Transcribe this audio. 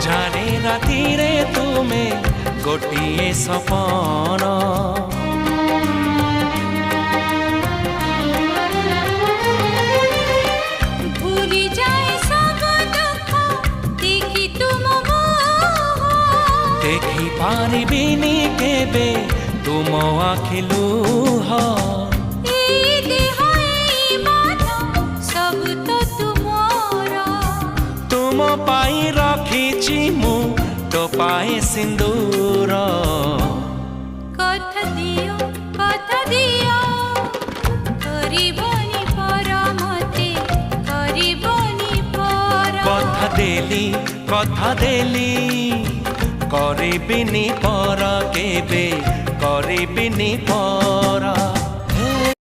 ଅନ୍ଧାରେ ରାତିରେ ତୁମେ ଗୋଟିଏ ସପନ। ଭୁଲି ଯାଏ ସବୁ ଦୁଃଖ ଦେଖି ତୁମ ମୁହଁ। ଦେଖି ପାରିବିନି କେବେ ତୁମ ଆଖି ଲୁହ। ଏଇ ଦେହ ଏଇ ମନ ସବୁ ତ ତୁମର। ତୁମ ପାଇଁ ରଖିଛି ମୁଁ ଟୋପାଏ ସିନ୍ଦୁର। କଥା ଦିଅ କରିବନି ପର ମତେ କରିବନି ପର। କଥା ଦେଲି କରିବିନି ପର କେବେ କରିବିନି ପର।